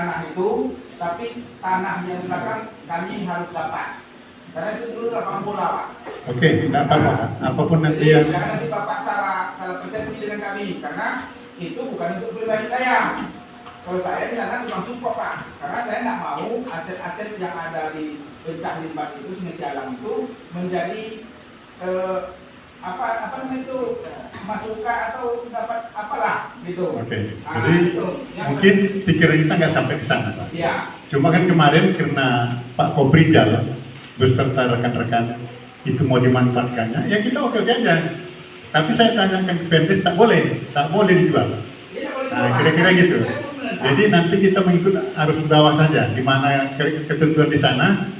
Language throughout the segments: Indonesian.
tanah itu, tapi tanah yang belakang kami harus dapat. Karena itu dulu 80 Pak. Oke, tidak apa-apa. Apapun nanti Jadi, yang... jangan nanti Bapak salah persepsi dengan kami, karena itu bukan untuk pribadi saya. Kalau saya di sana tukang support Pak, karena saya tidak mau aset-aset yang ada di Pencah Limbat itu, Sungai Sialang itu menjadi apa namanya itu masukan atau dapat apalah gitu. Oke, Nah, jadi itu. mungkin pikiran kita nggak sampai ke sana, Pak. Iya. Cuma kan kemarin karena Pak Koprijal beserta rekan-rekan itu mau dimanfaatkannya, ya kita oke aja. Tapi saya tanyakan ke Pemdes, tak boleh dijual. Nah, kira-kira gitu. Jadi nanti kita mengikut arus bawah saja, di mana ketentuan di sana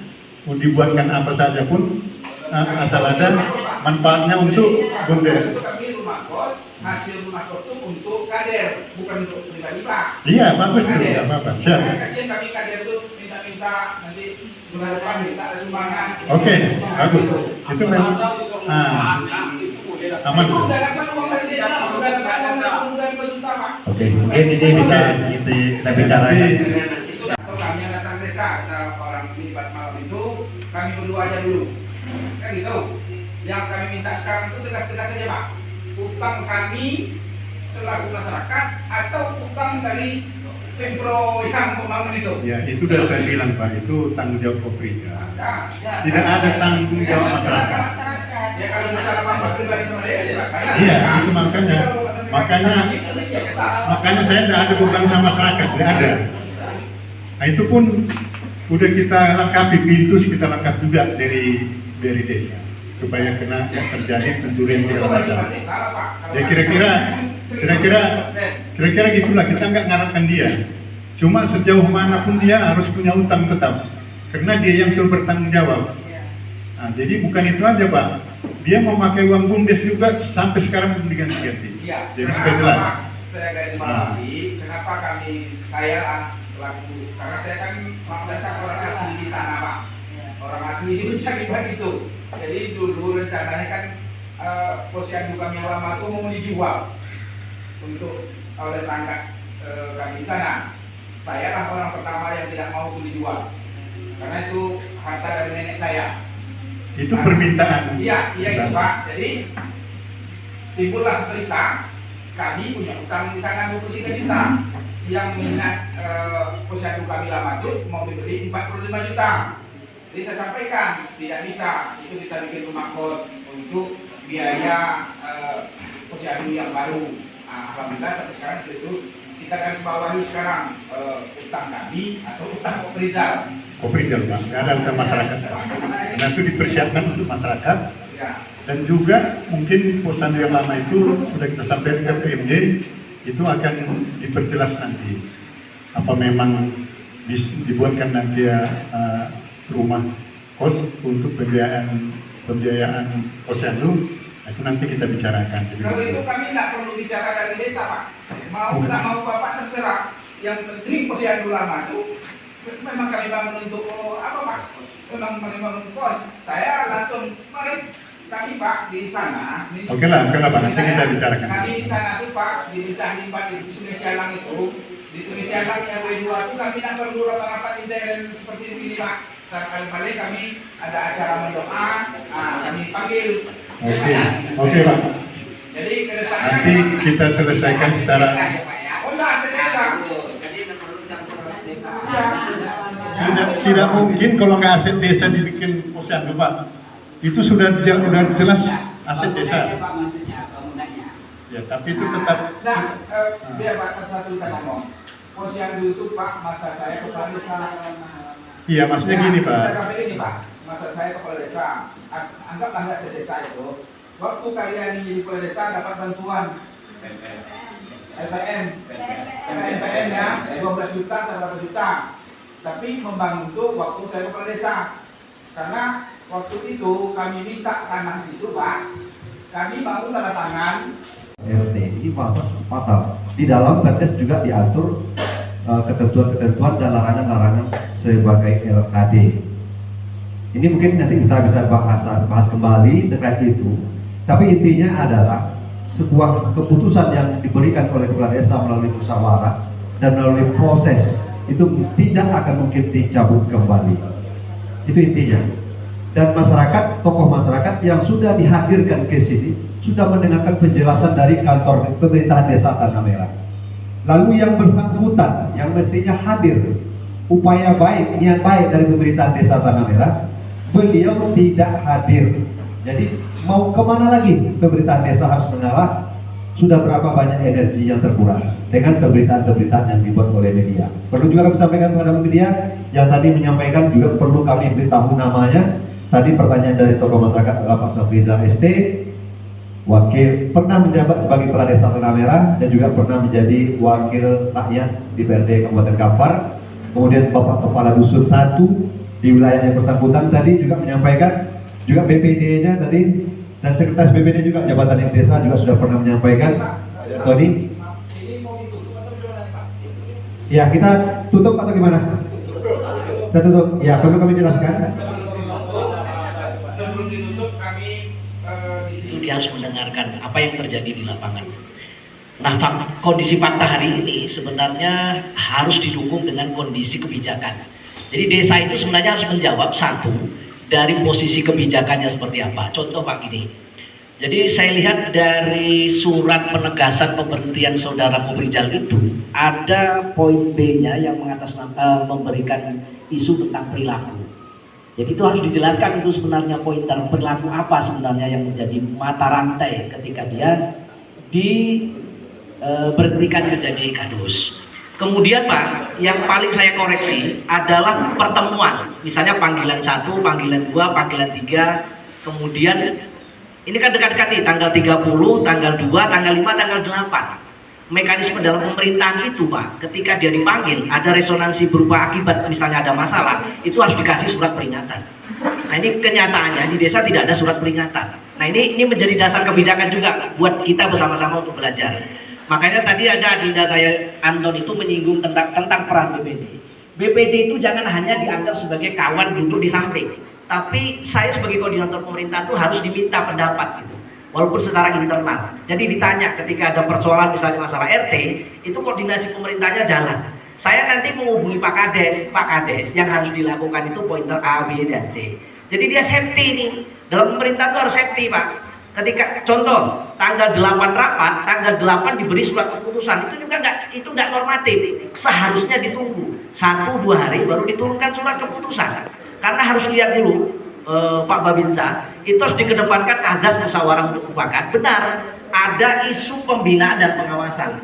mau dibuatkan apa saja pun asal ada manfaatnya untuk bunda. Kami rumah kos, hasil rumah kos itu untuk kader, bukan untuk pribadi Pak. Iya, bagus itu, Kader. apa-apa. Siap. Karena kasihan kami kader itu minta-minta nanti bulan depan minta ada sumbangan. Oke, bagus. Itu memang aman. Itu udah dapat uang dari desa, udah dapat uang dari pemuda 5 juta Pak. Oke, mungkin ini bisa kita bicarakan. Itu atau kami yang datang desa, kita orang libat malam itu kami berdua aja dulu. Kan gitu. Yang kami minta sekarang itu tegas-tegas saja Pak. Utang kami selaku masyarakat atau utang dari Pemprov yang membangun itu. Ya, itu sudah saya bilang Pak, itu tanggung jawab Koprijal. Ya. Tidak ada tanggung jawab masyarakat. Ya kalau masalah masalah pribadi sama dia silakan. Iya, itu makanya saya tidak ada beban sama masyarakat, tidak ada. Nah itu pun udah kita lengkapi, pintu kita lengkap juga dari desa supaya kena yang terjadi pencurian segala macam. Ya kira-kira gitulah, kita nggak ngarapkan dia. Cuma sejauh manapun dia harus punya utang tetap, karena dia yang sudah bertanggung jawab. Nah, jadi bukan itu aja Pak, dia memakai uang BUMDes juga sampai sekarang belum diganti-ganti. Iya. Jadi supaya jelas. Saya gaji lagi, kenapa saya selaku, karena saya kan dasar orang asli di sana Pak. Orang asli di Pencah Limbat itu. Jadi dulu rencananya kan posyandu kami yang lama itu mau dijual untuk oleh perangkat kami di sana. Saya lah orang pertama yang tidak mau dijual, karena itu harta dari nenek saya. Itu permintaan. Iya itu Pak. Jadi timbullah berita kami punya utang di sana 23 juta. Yang minat posyandu kami lama itu mau dibeli 45 juta. Jadi saya sampaikan tidak bisa, itu kita bikin rumah kos untuk biaya posyandu yang baru. Alhamdulillah sampai sekarang itu kita akan sebawahi sekarang utang kami atau utang Koprijal. Koprijal Pak, nggak ada utang masyarakat. Karena itu dipersiapkan untuk masyarakat. Ya. Dan juga mungkin posyandu yang lama itu sudah kita sampaikan ke PMJ, itu akan diperjelas nanti. Apa memang dibuatkan nanti rumah kos untuk pembiayaan posyandu, itu nanti kita bicarakan. Kalau itu kami tidak perlu bicara dari desa Pak. Mau tidak mau Bapak terserah. Yang penting posyandu lama itu memang kami bangun untuk apa Pak? Memang kami bangun kos. Saya langsung kemarin kami Pak di sana. Oke lah Pak, nanti kita bicarakan. Kami di sana tuh Pak di Pencah Limbat di Sungai Sialang itu, di Sungai Sialang RW 2 itu kami tidak perlu rapat-rapat intern seperti ini Pak. Kali-kali kami ada acara mendoa, kami panggil. Oke Pak. Jadi kedepannya nanti kita selesaikan secara. Oh enggak, sedesa. Tidak mungkin kalau nggak aset desa dibikin posyandu Pak. Itu sudah jelas aset desa. Ya, tapi itu tetap. Nah, biar Pak satu-satu kita ngomong. Posyandu itu Pak, masa saya kepala desa. Iya, maksudnya gini Pak. Saya sampai ini Pak, masa saya kepala desa. Anggaplah nggak sedesa itu. Waktu kalian di kepala desa dapat bantuan LPM ya, 12 juta atau berapa juta. Tapi membangun itu waktu saya kepala desa. Karena waktu itu kami minta tanah itu Pak, kami mau tanda tangan. RT ini pasal di dalam Perdes juga diatur ketentuan-ketentuan dan larangan-larangan sebagai LKD. Ini mungkin nanti kita bisa bahas kembali terkait itu. Tapi intinya adalah sebuah keputusan yang diberikan oleh kepala desa melalui musyawarah dan melalui proses itu tidak akan mungkin dicabut kembali. Itu intinya. Dan masyarakat, tokoh masyarakat yang sudah dihadirkan ke sini sudah mendengarkan penjelasan dari kantor pemerintahan desa Tanah Merah. Lalu yang bersangkutan, yang mestinya hadir, upaya baik, niat baik dari pemerintahan desa Tanah Merah, beliau tidak hadir. Jadi mau kemana lagi pemerintahan desa harus mengalah? Sudah berapa banyak energi yang terkuras dengan pemberitaan-pemberitaan yang dibuat oleh media. Perlu juga kami sampaikan kepada media yang tadi menyampaikan, juga perlu kami beritahu namanya. Tadi pertanyaan dari tokoh masyarakat adalah Pak Safrizal ST, wakil pernah menjabat sebagai kepala desa Tanah Merah dan juga pernah menjadi wakil rakyat di PRD Kabupaten Kampar. Kemudian Bapak Kepala Dusun 1 di wilayah yang bersangkutan tadi juga menyampaikan, juga BPD-nya tadi dan sekretaris BPD juga jabatan di desa juga sudah pernah menyampaikan. Tony, ya kita tutup atau gimana? Kita tutup. Ya perlu kami jelaskan. Sebelum ditutup kami Itu dia harus mendengarkan apa yang terjadi di lapangan. Nah, kondisi fakta hari ini sebenarnya harus didukung dengan kondisi kebijakan. Jadi desa itu sebenarnya harus menjawab satu dari posisi kebijakannya seperti apa. Contoh Pak gini. Jadi saya lihat dari surat penegasan pemberhentian saudara Koprijal itu ada poin B-nya yang memberikan isu tentang perilaku. Jadi itu harus dijelaskan itu sebenarnya pointer perilaku apa sebenarnya yang menjadi mata rantai ketika dia diberhentikan menjadi kadus. Kemudian Pak, yang paling saya koreksi adalah pertemuan. Misalnya panggilan 1, panggilan 2, panggilan 3, kemudian ini kan dekat-dekat nih, tanggal 30, tanggal 2, tanggal 5, tanggal 8. Mekanisme dalam pemerintahan itu Pak, ketika dia dipanggil, ada resonansi berupa akibat, misalnya ada masalah, itu harus dikasih surat peringatan. Nah ini kenyataannya di desa tidak ada surat peringatan. Nah ini menjadi dasar kebijakan juga buat kita bersama-sama untuk belajar. Makanya tadi ada adinda saya Anton itu menyinggung tentang peran BPD. BPD itu jangan hanya dianggap sebagai kawan duduk di samping, tapi saya sebagai koordinator pemerintah itu harus diminta pendapat gitu, walaupun secara internal. Jadi ditanya ketika ada persoalan misalnya masalah RT, itu koordinasi pemerintahnya jalan. Saya nanti menghubungi Pak Kades yang harus dilakukan itu pointer A, B, dan C. Jadi dia safety nih, dalam pemerintah itu harus safety Pak. Ketika contoh tanggal 8 rapat, tanggal 8 diberi surat keputusan, itu juga nggak normatif. Seharusnya ditunggu 1-2 hari baru diturunkan surat keputusan. Karena harus lihat dulu Pak Babinsa, itu harus dikedepankan azas musyawarah untuk mufakat. Benar, ada isu pembinaan dan pengawasan.